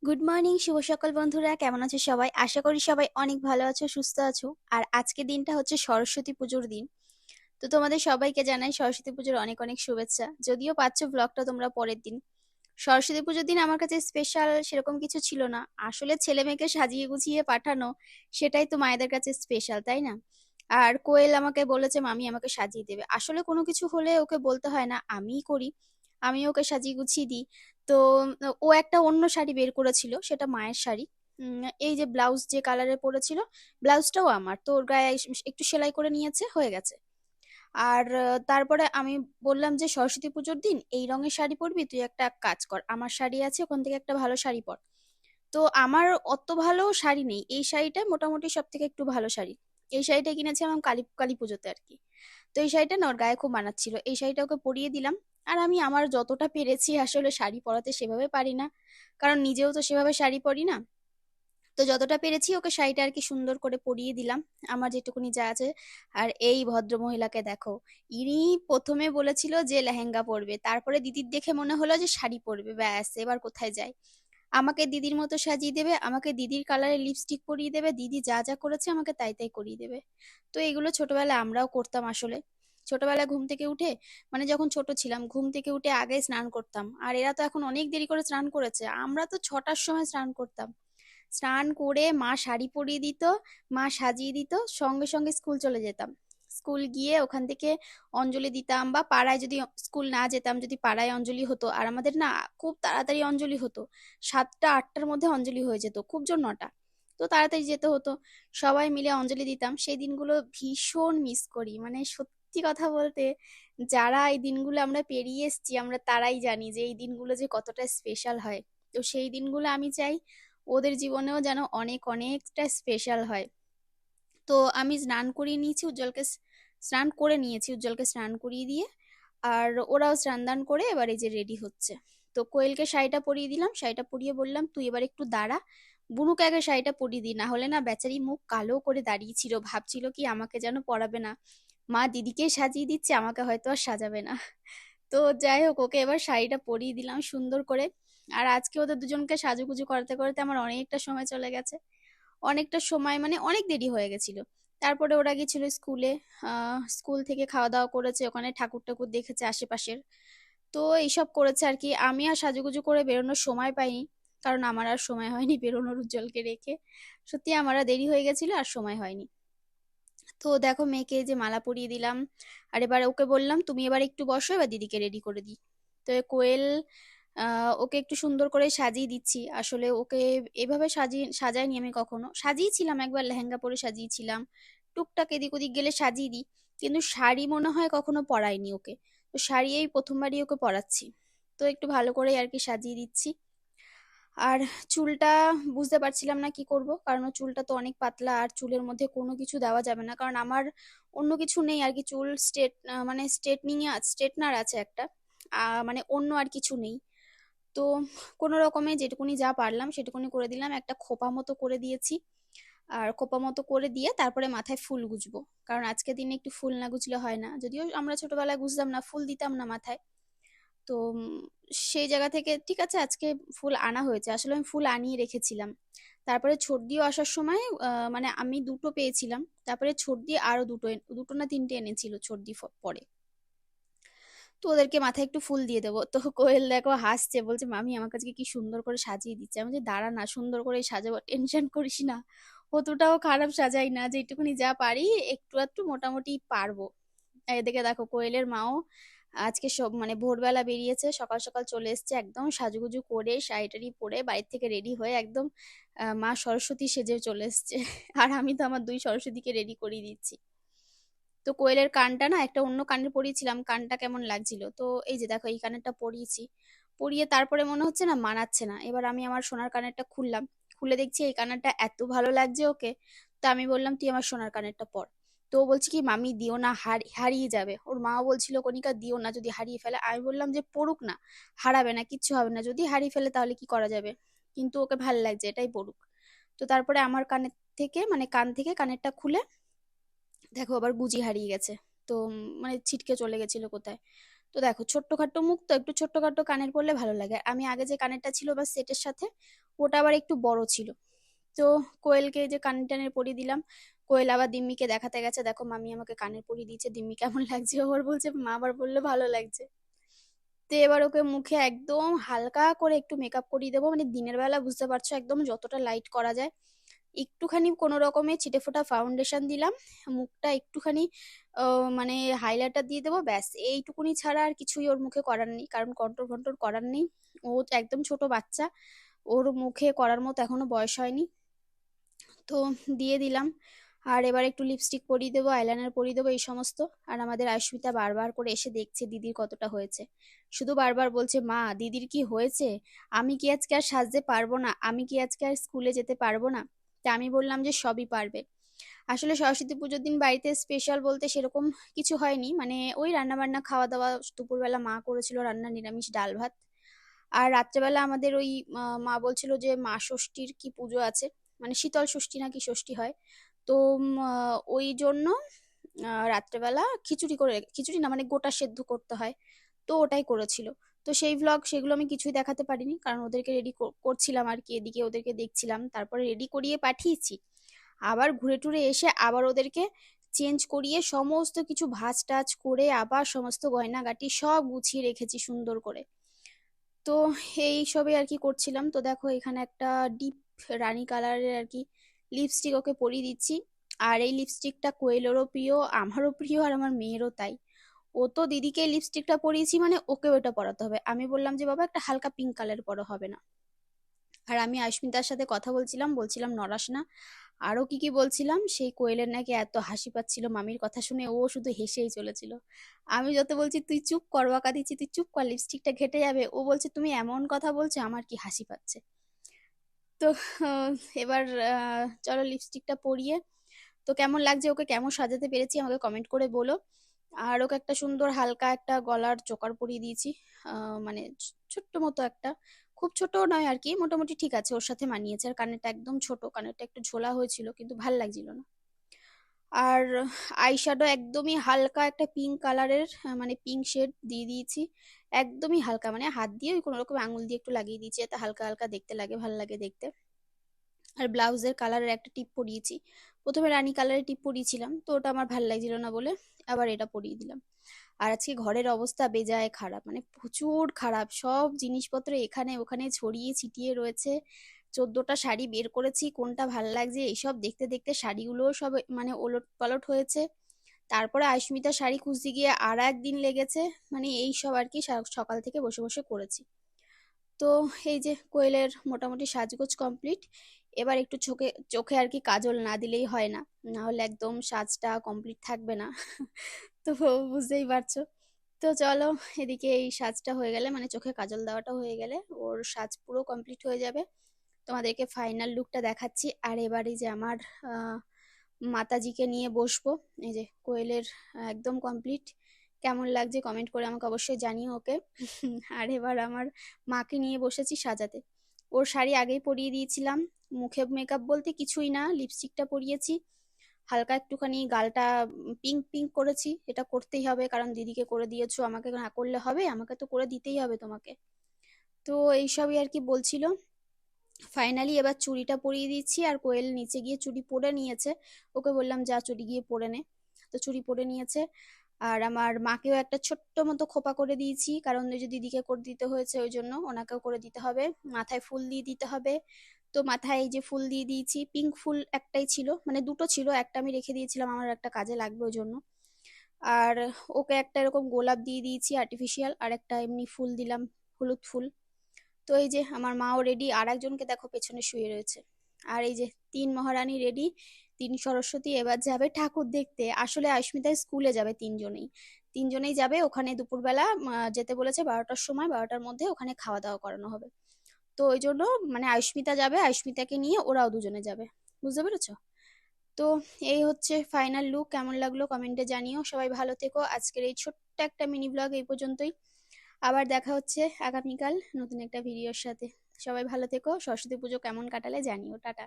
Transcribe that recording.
Good morning, শুভ সকাল বন্ধুরা। কেমন আছো সবাই? আশা করি সবাই অনেক ভালো আছো, সুস্থ আছো। আর আজকের দিনটা হচ্ছে সরস্বতী পুজোর দিন। তো তোমাদের সবাইকে জানাই সরস্বতী পুজোর অনেক অনেক শুভেচ্ছা। যদিও পাচ্ছ ব্লগটা তোমরা পরের দিন। সরস্বতী পুজোর দিন আমার কাছে স্পেশাল সেরকম কিছু ছিল না, আসলে ছেলে মেয়েকে সাজিয়ে গুছিয়ে পাঠানো, সেটাই তো মায়েদের কাছে স্পেশাল, তাই না? আর কোয়েল আমাকে বলেছে মামি আমাকে সাজিয়ে দেবে। আসলে কোনো কিছু হলে ওকে বলতে হয় না, আমিই করি। আমি ওকে সাজিয়ে গুছিয়ে দিই। তো ও একটা অন্য শাড়ি বের করেছিল, সেটা মায়ের শাড়ি। এই যে ব্লাউজ যে কালারের পরেছিল, ব্লাউজটাও আমার, তো ওর গায়ে একটু সেলাই করে নিয়েছে, হয়ে গেছে। আর তারপরে আমি বললাম যে সরস্বতী পুজোর দিন এই রঙের শাড়ি পরবি, তুই একটা কাজ কর, আমার শাড়ি আছে ওখান থেকে একটা ভালো শাড়ি পর। তো আমার অত ভালো শাড়ি নেই, এই শাড়িটা মোটামুটি সব থেকে একটু ভালো শাড়ি। এই শাড়িটা কিনেছি আমার কালী কালী পুজোতে আর কি। তো এই শাড়িটা না ওর গায়ে খুব মানাচ্ছিল, এই শাড়িটা ওকে পরিয়ে দিলাম। আর আমি আমার যতটা পেরেছি আসলে শাড়ি পরাতে সেভাবে পারি না, কারণ নিজেও তো সেভাবে শাড়ি পরি না। তো যতটা পেরেছি ওকে শাড়িটা আর কি সুন্দর করে পরিয়ে দিলাম, আমার যেটুকুনি যা আছে। আর এই ভদ্র মহিলাকে দেখো, ইনি প্রথমে বলেছিল যে লেহেঙ্গা পরবে, তারপরে দিদির দেখে মনে হলো যে শাড়ি পরবে, ব্যাস এবার কোথায় যায়। আমাকে দিদির মতো সাজিয়ে দেবে, আমাকে দিদির কালারের লিপস্টিক পরিয়ে দেবে, দিদি যা যা করেছে আমাকে তাই তাই করিয়ে দেবে। তো এগুলো ছোটবেলায় আমরাও করতাম আসলে। ছোটবেলায় ঘুম থেকে উঠে, মানে যখন ছোট ছিলাম ঘুম থেকে উঠে আগে স্নান করতাম, আর এরা তো এখন অনেক দেরি করে স্নান করেছে, আমরা তো 6টার সময় স্নান করতাম। স্নান করে মা শাড়ি পরিয়ে দিত, মা সাজিয়ে দিত, সঙ্গে সঙ্গে স্কুল চলে যেতাম। স্কুল গিয়ে ওখান থেকে অঞ্জলি দিতাম, বা পাড়ায় যদি স্কুল না যেতাম, যদি পাড়ায় অঞ্জলি হতো, আর আমাদের না খুব তাড়াতাড়ি অঞ্জলি হতো, 7টা 8টার মধ্যে অঞ্জলি হয়ে যেত, খুব জোর 9টা। তো তাড়াতাড়ি যেতে হতো, সবাই মিলে অঞ্জলি দিতাম। সেই দিনগুলো ভীষণ মিস করি, মানে সত্যি কথা বলতে, যারা এই দিনগুলো আমরা পেরিয়ে এসেছি আমরা তারাই জানি যে এই দিনগুলো যে কতটা স্পেশাল হয়। তো সেই দিনগুলো আমি চাই ওদের জীবনেও যেন অনেক অনেকটা স্পেশাল হয়। তো আমি স্নান করিয়ে নিয়েছি উজ্জ্বলকে, স্নান করে নিয়েছি উজ্জ্বলকে, স্নান করিয়ে দিয়ে আর ওরাও স্নান দান করে এবার এই যে রেডি হচ্ছে। তো কোয়েলকে শাড়িটা পরিয়ে দিলাম, শাড়িটা পরিয়ে বললাম তুই এবার একটু দাঁড়া, বুনুকে আগে শাড়িটা পরিয়ে দিই, না হলে না বেচারি মুখ কালো করে দাঁড়িয়েছিল, ভাবছিল কি আমাকে যেন পরাবে না, মা দিদিকে সাজিয়ে দিচ্ছে আমাকে হয়তো আর সাজাবে না। তো যাই হোক, ওকে এবার শাড়িটা পরিয়ে দিলাম সুন্দর করে। আর আজকে ওদের দুজনকে সাজুগুজু করতে করতে আমার অনেকটা সময় চলে গেছে, অনেকটা সময় মানে অনেক দেরি হয়ে গেছিল। তারপরে ওরা গেছিল স্কুলে, স্কুল থেকে খাওয়া দাওয়া করেছে, ওখানে ঠাকুর টাকুর দেখেছে আশেপাশের। তো এইসব করেছে আর কি, আমি আর সাজুগুজু করে বেরোনোর সময় পাইনি, কারণ আমার আর সময় হয়নি বেরোনোর উজ্জ্বলকে রেখে। সত্যি আমার আর দেরি হয়ে গেছিল আর সময় হয়নি। তো দেখো মেয়েকে এই যে মালা পরিয়ে দিলাম, আর এবার ওকে বললাম তুমি এবার একটু বসো, এবার দিদিকে রেডি করে দিই। তো এ কোয়েল, ওকে একটু সুন্দর করে সাজিয়ে দিচ্ছি, আসলে ওকে এভাবে সাজাইনি আমি কখনো, সাজিয়েছিলাম একবার লেহেঙ্গা পরে সাজিয়েছিলাম, টুকটাক এদিক ওদিক গেলে সাজিয়ে দিই, কিন্তু শাড়ি মনে হয় কখনো পরাইনি ওকে। তো শাড়ি এই প্রথমবারই ওকে পরাচ্ছি। তো একটু ভালো করে আর কি সাজিয়ে দিচ্ছি। আর চুলটা বুঝতে পারছিলাম না কি করব, কারণ ওর চুলটা তো অনেক পাতলা, আর চুলের মধ্যে কোনো কিছু দেওয়া যাবে না, কারণ আমার অন্য কিছু নেই আর কি, চুল মানে স্ট্রেটনার আছে একটা, মানে অন্য আর কিছু নেই। তো কোনো রকমে যেটুকুনি যা পারলাম সেটুকুনি করে দিলাম, একটা খোপা মতো করে দিয়েছি। আর খোপা মতো করে দিয়ে তারপরে মাথায় ফুল গুজবো, কারণ আজকের দিনে একটু ফুল না গুজলে হয় না, যদিও আমরা ছোটবেলায় গুজতাম না, ফুল দিতাম না মাথায়। তো সেই জায়গা থেকে ঠিক আছে, আজকে ফুল আনা হয়েছে, আসলে আমি ফুল আনিয়ে রেখেছিলাম। তারপরে ছোট দিয়ে আসার সময় মানে আমি দুটো পেয়েছিলাম, তারপরে ছোট দিয়ে আরো দুটো দুটো না তিনটে এনেছিল ছোট দিয়ে পরে। তো ওদেরকে মাথায় একটু ফুল দিয়ে দেবো। তো কোয়েল দেখো হাসছে, বলছে মামি আমার কাছে কি সুন্দর করে সাজিয়ে দিচ্ছে। আমি বলছি দাঁড়া না, সুন্দর করে সাজাবো, টেনশন করিস না, অতটাও খারাপ সাজাই না, যেটুকুনি যা পারি একটু একটু মোটামুটি পারবো। এদিকে দেখো কোয়েলের মাও আজকে সব মানে ভোরবেলা বেরিয়েছে, সকাল সকাল চলে এসেছে, একদম সাজুগুজু করে শাড়ি টাড়ি পরে বাড়ির থেকে রেডি হয়ে একদম মা সরস্বতী সেজে চলে এসেছে। আর আমি তো আমার দুই সরস্বতীকে রেডি করিয়ে দিচ্ছি। তো কোয়েলের কানটা না একটা অন্য কানের পরিয়েছিলাম, কানটা কেমন লাগছিল, তো এই যে দেখো এই কানেরটা পরিয়েছি। পরিয়ে তারপরে মনে হচ্ছে না মানাচ্ছে না, এবার আমি আমার সোনার কানেরটা খুললাম, খুলে দেখছি এই কানেরটা এত ভালো লাগছে ওকে। তো আমি বললাম তুই আমার সোনার কানেরটা পর। তো ও বলছে কি মামি দিও না, হারিয়ে যাবে, ওর মাও বলছিল কণিকা দিও না যদি হারিয়ে ফেলে। আমি বললাম যে পড়ুক না, হারাবে না, কিচ্ছু হবে না, যদি হারিয়ে ফেলে তাহলে কি করা যাবে, কিন্তু ওকে ভাল লাগছে এটাই পড়ুক। তো তারপরে আমার কানের থেকে মানে কান থেকে কানেরটা খুলে দেখো আবার গুজি হারিয়ে গেছে। তো মানে ছিটকে চলে গেছিল কোথায়। তো দেখো ছোট্টখাট্টো মুখ, তো একটু ছোট্টখাট্টো কানের পরলে ভালো লাগে। আর আমি আগে যে কানেরটা ছিল বা সেটের সাথে, ওটা আবার একটু বড় ছিল। তো কোয়েলকে যে কানের টানের পরিয়ে দিলাম। কোয়েল আবার দিম্মিকে দেখাতে গেছে, দেখো মামি আমাকে কানের পরিয়ে দিয়েছে, দিম্মি কেমন লাগছে। ও আবার বলছে মা আবার বললে ভালো লাগছে। তো এবার ওকে মুখে একদম হালকা করে একটু মেকআপ করিয়ে দেবো, মানে দিনের বেলা বুঝতে পারছো একদম যতটা লাইট করা যায়। একটুখানি কোনো রকমে ছিটেফোঁটা ফাউন্ডেশন দিলাম, মুখটা একটুখানি মানে হাইলাইটার দিয়ে দেবো, ব্যাস এইটুকুনি ছাড়া আর কিছুই ওর মুখে করার নেই, কারণ কন্ট্রোল ফন্ট্রোল করার নেই। ও তো একদম ছোট বাচ্চা, ওর মুখে করার মতো এখনো বয়স হয়নি। তো দিয়ে দিলাম। আর এবার একটু লিপস্টিক পরিয়ে দেবো, আইলাইনার পরিয়ে দেবো, এই সমস্ত। আর আমাদের আয়ুষ্মিতা বারবার করে এসে দেখছে দিদির কতটা হয়েছে, শুধু বারবার বলছে মা দিদির কি হয়েছে, আমি কি আজকে আর সাজতে পারবো না, আমি কি আজকে আর স্কুলে যেতে পারবো না। তা আমি বললাম যে সবই পারবে। আসলে সরস্বতী পুজোর দিন বাড়িতে স্পেশাল বলতে সেরকম কিছু হয়নি, মানে ওই রান্না বান্না খাওয়া দাওয়া, দুপুরবেলা মা করেছিল রান্না নিরামিষ ডাল ভাত। আর রাত্রেবেলা আমাদের ওই মা বলছিল যে মা ষষ্ঠীর কি পুজো আছে, মানে শীতল ষষ্ঠী নাকি ষষ্ঠী হয়। তো ওই জন্য রাত্রেবেলা খিচুড়ি করে খিচুড়ি না মানে গোটা সেদ্ধ করতে হয়, তো ওটাই করেছিল। তো সেই ভ্লগ সেগুলো আমি কিছুই দেখাতে পারিনি, কারণ ওদেরকে রেডি করছিলাম আর কি, এদিকে ওদেরকে দেখছিলাম, তারপরে রেডি করিয়ে পাঠিয়েছি। আবার ঘুরে টুরে এসে আবার ওদেরকে চেঞ্জ করিয়ে সমস্ত কিছু ভাঁজ টাজ করে আবার সমস্ত গয়নাগাটি সব গুছিয়ে রেখেছি সুন্দর করে। তো এই সবে আর কি করছিলাম। তো দেখো এখানে একটা ডিপ রানী কালারের আর কি লিপস্টিক ওকে পরিয়ে দিচ্ছি। আর এই লিপস্টিকটা কোয়েলেরও প্রিয়, আমারও প্রিয়, আর আমার মেয়েরও তাই। ও তো দিদিকে লিপস্টিকটা পরিয়েছি মানে ওকেও এটা পরাতে হবে। আমি বললাম যে বাবা একটা হালকা পিঙ্ক কালার পরা হবে না। আর আমি আয়স্মিতার সাথে কথা বলছিলাম, বলছিলাম নড়াস না, আরো কি কি বলছিলাম। সেই কোয়েলের নাকি এত হাসি পাচ্ছিল মামির কথা শুনে, ও শুধু হেসেই চলেছিল। আমি যত বলছি তুই চুপ কর, বকা দিচ্ছি তুই চুপ কর, লিপস্টিকটা ঘেটে যাবে, ও বলছে তুমি এমন কথা বলছো আমার কি হাসি পাচ্ছে। তো আহ, এবার চলো লিপস্টিকটা পরিয়ে, তো কেমন লাগছে, ওকে কেমন সাজাতে পেরেছি আমাকে কমেন্ট করে বলো। আর ওকে একটা সুন্দর হালকা একটা গলার চোকার পরিয়ে দিয়েছি, মানে ছোট্ট মতো একটা, খুব ছোট নয় আর কি, মোটামুটি ঠিক আছে, ওর সাথে মানিয়েছে। আর কানেরটা একদম ছোট, কানেরটা একটু ঝোলা হয়েছিল কিন্তু ভাল লাগছিল না। আর আইশ্যাডো একদমই হালকা একটা পিঙ্ক কালারের, মানে পিঙ্ক শেড দিয়ে দিয়েছি। একদমই হালকা, মানে হাত দিয়ে ওই কোনো রকম আঙুল দিয়ে একটু লাগিয়ে দিয়েছি, এতে হালকা হালকা দেখতে লাগে, ভাল লাগে দেখতে। আর ব্লাউজের কালারের একটা টিপ পরিয়েছি। প্রথমে রানী কালারের টিপ পরিয়েছিলাম, তো ওটা আমার ভাল লাগছিল না বলে আবার এটা পরিয়ে দিলাম। আর আজকে ঘরের অবস্থা বেজায় খারাপ, মানে প্রচুর খারাপ, সব জিনিসপত্র এখানে ওখানে ছড়িয়ে ছিটিয়ে রয়েছে। 14টা শাড়ি বের করেছি, কোনটা ভাল লাগছে এইসব দেখতে দেখতে শাড়িগুলোও সব মানে ওলট পালট হয়েছে। তারপরে আয়ুষ্মিতা শাড়ি খুঁজতে গিয়ে আর একদিন লেগেছে, মানে এই সব আর কি সকাল থেকে বসে বসে করেছি। তো এই যে কোয়েলের মোটামুটি সাজগোজ কমপ্লিট। এবার একটু চোখে চোখে আর কি কাজল না দিলেই হয় না, না হলে একদম সাজটা কমপ্লিট থাকবে না। তো বুঝতেই পারছো। তো চলো, এদিকে এই সাজটা হয়ে গেলে মানে চোখে কাজল দেওয়াটা হয়ে গেলে ওর সাজ পুরো কমপ্লিট হয়ে যাবে। তোমাদেরকে ফাইনাল লুকটা দেখাচ্ছি। আর এবারে যে আমার আহ মাতাজিকে নিয়ে বসবো, এই যে কোয়েলের একদম কমপ্লিট। কেমন লাগছে কমেন্ট করে আমাকে অবশ্যই জানিও ওকে। আর এবার আমার মাকে নিয়ে বসেছি সাজাতে। ওর শাড়ি আগেই পরিয়ে দিয়েছিলাম। মুখে মেকআপ বলতে কিছুই না, লিপস্টিকটা পরিয়েছি, হালকা একটুখানি গালটা পিঙ্ক পিঙ্ক করেছি, এটা করতেই হবে কারণ দিদিকে করে দিয়েছো, আমাকে না করলে হবে, আমাকে তো করে দিতেই হবে তোমাকে। তো এইসবই আর কি বলছিল। ফাইনালি এবার চুড়িটা পরিয়ে দিচ্ছি, আর কোয়েল নিচে গিয়ে চুড়ি পরে নিয়েছে। ওকে বললাম যা চুড়ি গিয়ে পরে নে। তো চুড়ি পরে নিয়েছে। আর আমার মাকেও একটা ছোট্ট মতো খোপা করে দিয়েছি, কারণ ওই যে দিদিকে করে দিতে হয়েছে ওই জন্য ওনাকেও করে দিতে হবে। মাথায় ফুল দিয়ে দিতে হবে। তো মাথায় এই যে ফুল দিয়ে দিয়েছি, পিঙ্ক ফুল একটাই ছিল, মানে দুটো ছিল, একটা আমি রেখে দিয়েছিলাম আমার একটা কাজে লাগবে ওই জন্য। আর ওকে একটা এরকম গোলাপ দিয়ে দিয়েছি আর্টিফিশিয়াল, আর একটা এমনি ফুল দিলাম, হলুদ ফুল। তো এই যে আমার মাও রেডি, আর একজনকে দেখো পেছনে শুয়ে রয়েছে। আর এই যে তিন মহারানী রেডি, তিন সরস্বতী এবার যাবে ঠাকুর দেখতে। আসলে আয়ুষ্মিতা স্কুলে যাবে তিনজনেই, তিনজনেই যাবে ওখানে দুপুরবেলা, যেতে বলেছে 12টার সময়, 12টার মধ্যে ওখানে খাওয়া দাওয়া করানো হবে। তো ওই জন্য মানে আয়ুষ্মিতা যাবে, আয়ুষ্মিতাকে নিয়ে ওরাও দুজনে যাবে, বুঝতে পেরেছো। তো এই হচ্ছে ফাইনাল লুক, কেমন লাগলো কমেন্টে জানিও। সবাই ভালো থেকো, আজকের এই ছোট্ট একটা মিনি ব্লগ এই পর্যন্তই। আবার দেখা হচ্ছে আগামীকাল নতুন একটা ভিডিওর সাথে। সবাই ভালো থেকো, সরস্বতী পুজো কেমন কাটালে জানিও, টাটা।